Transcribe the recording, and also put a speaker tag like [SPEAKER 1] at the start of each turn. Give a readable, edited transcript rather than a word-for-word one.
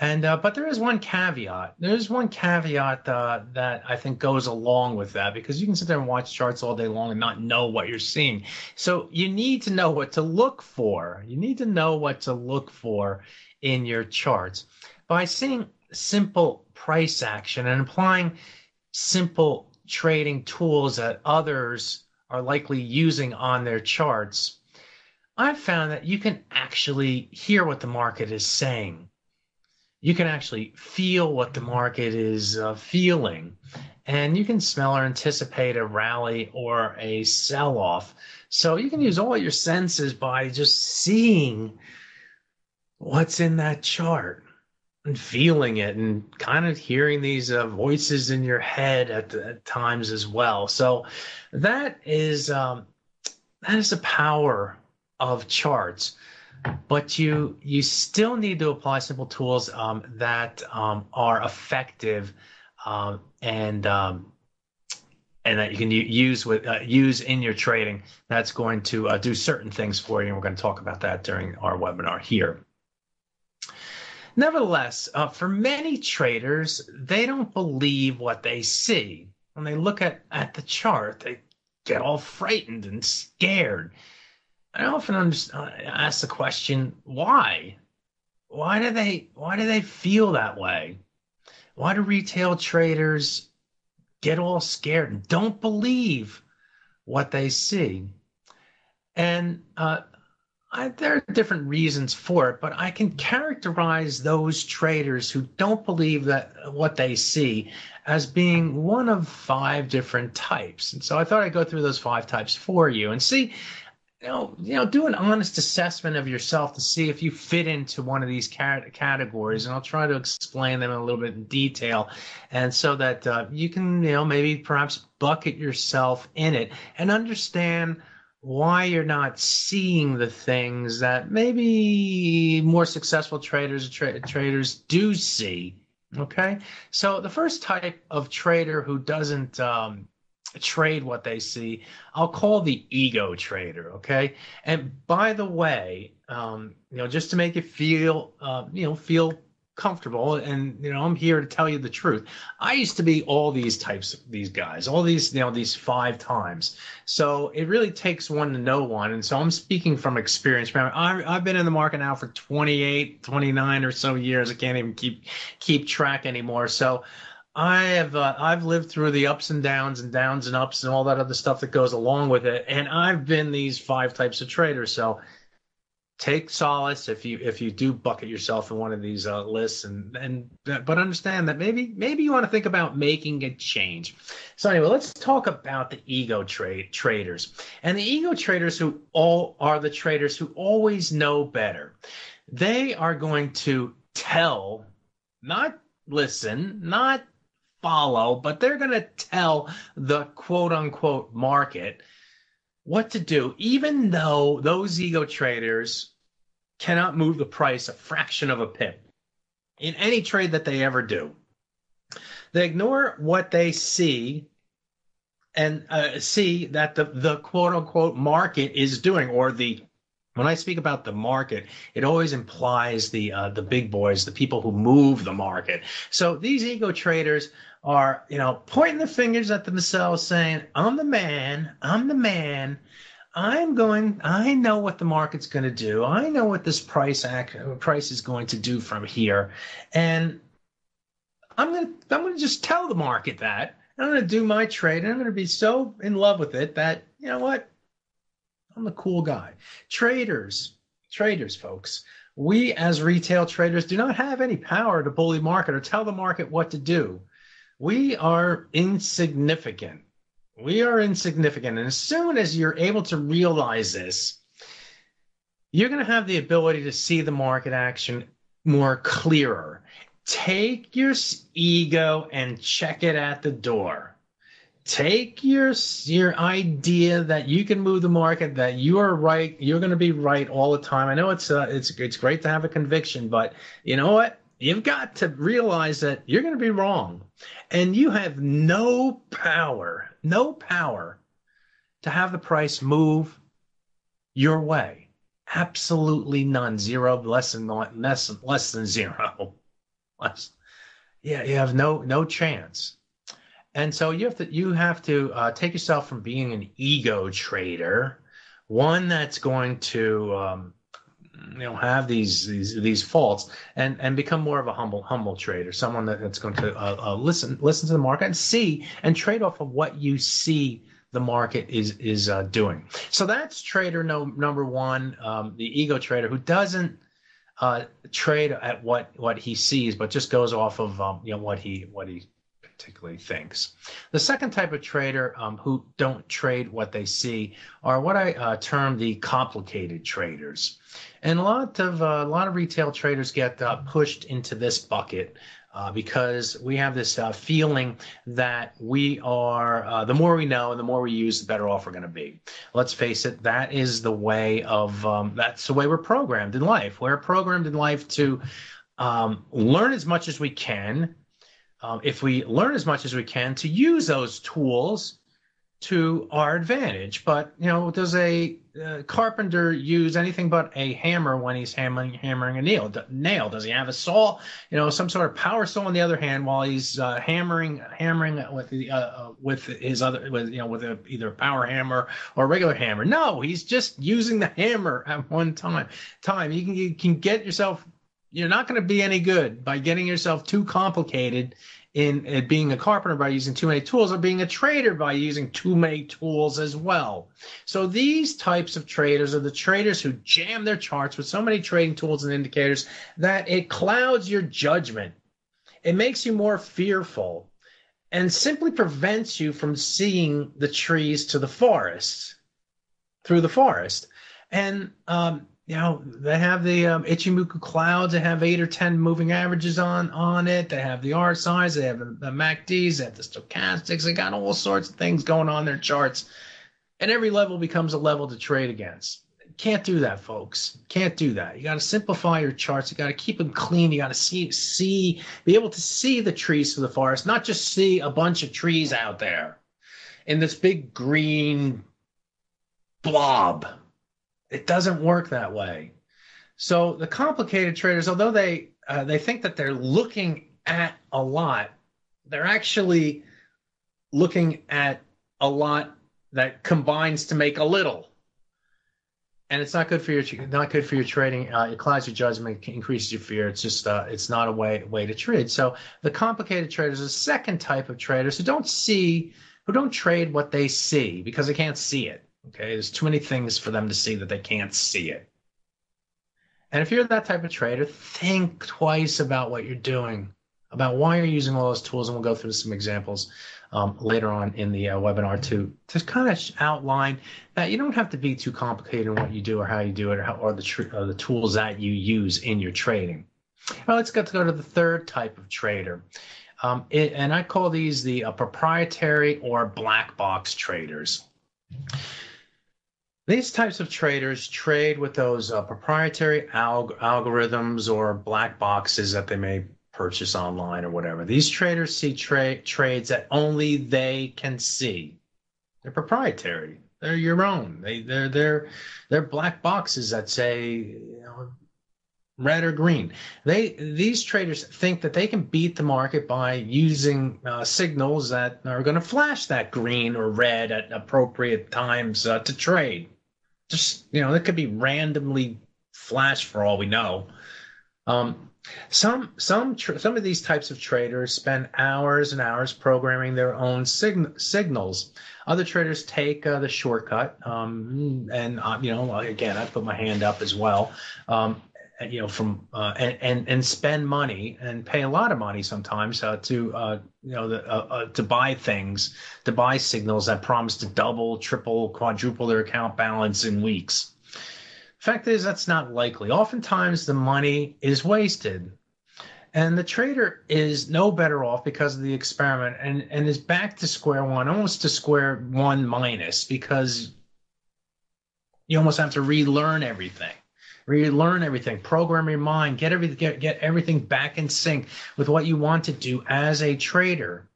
[SPEAKER 1] And but there is one caveat. There's one caveat that I think goes along with that because you can sit there and watch charts all day long and not know what you're seeing. So you need to know what to look for. You need to know what to look for in your charts. By seeing simple price action and applying simple trading tools that others are likely using on their charts, I've found that you can actually hear what the market is saying. You can actually feel what the market is feeling, and you can smell or anticipate a rally or a sell off. So you can use all your senses by just seeing what's in that chart and feeling it and kind of hearing these voices in your head at times as well. So that is um, that is the power of charts. But you still need to apply simple tools that are effective and that you can use in your trading. That's going to do certain things for you, and we're going to talk about that during our webinar here. Nevertheless, for many traders, they don't believe what they see. When they look at the chart, they get all frightened and scared. I often ask the question, why? Why do they feel that way? Why do retail traders get all scared and don't believe what they see? And there are different reasons for it, but I can characterize those traders who don't believe that what they see as being one of five different types. And so I thought I'd go through those five types for you and see, do an honest assessment of yourself to see if you fit into one of these categories, and I'll try to explain them a little bit in detail, and so that you can, maybe perhaps bucket yourself in it and understand why you're not seeing the things that maybe more successful traders do see. Okay, so the first type of trader who doesn't trade what they see, I'll call the ego trader. Okay. And by the way, just to make you feel comfortable, and I'm here to tell you the truth. I used to be all these types of these guys, all these, these five times. So it really takes one to know one. And so I'm speaking from experience. I've been in the market now for 28, 29 or so years. I can't even keep track anymore. So I've lived through the ups and downs and ups and all that other stuff that goes along with it, and I've been these five types of traders. So take solace if you do bucket yourself in one of these lists, but understand that maybe you want to think about making a change. So anyway, let's talk about the ego traders, and the ego traders who all are the traders who always know better. They are going to tell, not listen, not follow, but they're going to tell the quote unquote market what to do, even though those ego traders cannot move the price a fraction of a pip in any trade that they ever do. They ignore what they see and see that the quote unquote market is doing, or when I speak about the market, it always implies the big boys, the people who move the market. So these ego traders are, pointing the fingers at themselves saying, I'm the man, I know what the market's going to do. I know what this price is going to do from here. And I'm going to just tell the market that. I'm going to do my trade, and I'm going to be so in love with it that, you know what? I'm the cool guy. Traders, folks. We as retail traders do not have any power to bully the market or tell the market what to do. We are insignificant. And as soon as you're able to realize this, you're going to have the ability to see the market action more clearer. Take your ego and check it at the door. Take your idea that you can move the market, that you are right, you're going to be right all the time. I know it's great to have a conviction, but you know what? You've got to realize that you're going to be wrong, and you have no power to have the price move your way. Absolutely none. Zero, less than zero. Yeah, you have no chance. And so you have to take yourself from being an ego trader, one that's going to have these faults, and become more of a humble trader, someone that's going to listen to the market and see and trade off of what you see the market is doing. So that's trader number one, the ego trader who doesn't trade at what he sees, but just goes off of what he particularly thinks. The second type of trader who don't trade what they see are what I term the complicated traders, and a lot of retail traders get pushed into this bucket. Because we have this feeling that we are, the more we know and the more we use, the better off we're going to be. Let's face it, that's the way we're programmed in life. We're programmed in life to learn as much as we can. If we learn as much as we can, to use those tools to our advantage. But does a carpenter use anything but a hammer when he's hammering a nail? Does he have a saw, some sort of power saw on the other hand while he's hammering with either a power hammer or a regular hammer? No, he's just using the hammer at one time. You can get yourself. You're not going to be any good by getting yourself too complicated in being a carpenter by using too many tools, or being a trader by using too many tools as well. So these types of traders are the traders who jam their charts with so many trading tools and indicators that it clouds your judgment. It makes you more fearful and simply prevents you from seeing the trees through the forest. And they have the Ichimoku clouds. They have 8 or 10 moving averages on it. They have the RSIs. They have the MACDs. They have the stochastics. They got all sorts of things going on in their charts. And every level becomes a level to trade against. Can't do that, folks. Can't do that. You got to simplify your charts. You got to keep them clean. You got to be able to see the trees through the forest, not just see a bunch of trees out there in this big green blob. It doesn't work that way. So the complicated traders, although they think that they're looking at a lot, they're actually looking at a lot that combines to make a little. And it's not good for your trading. It clouds your judgment, increases your fear. It's just it's not a way to trade. So the complicated traders are the second type of traders who don't trade what they see because they can't see it. Okay, there's too many things for them to see that they can't see it. And if you're that type of trader, think twice about what you're doing, about why you're using all those tools, and we'll go through some examples later on in the webinar to kind of outline that you don't have to be too complicated in what you do or how you do it, or the tools that you use in your trading. Well, let's go to the third type of trader. And I call these the proprietary or black box traders. These types of traders trade with those proprietary algorithms or black boxes that they may purchase online or whatever. These traders see trades that only they can see. They're proprietary. They're your own. They're black boxes that say red or green. These traders think that they can beat the market by using signals that are going to flash that green or red at appropriate times to trade. Just it could be randomly flashed for all we know. Some of these types of traders spend hours and hours programming their own signals. Other traders take the shortcut, and again, I put my hand up as well. And spend money and pay a lot of money sometimes to buy things, to buy signals that promise to double, triple, quadruple their account balance in weeks. Fact is, that's not likely. Oftentimes, the money is wasted, and the trader is no better off because of the experiment, and is back to square one, almost to square one minus, because you almost have to relearn everything. Program your mind, get everything back in sync with what you want to do as a trader.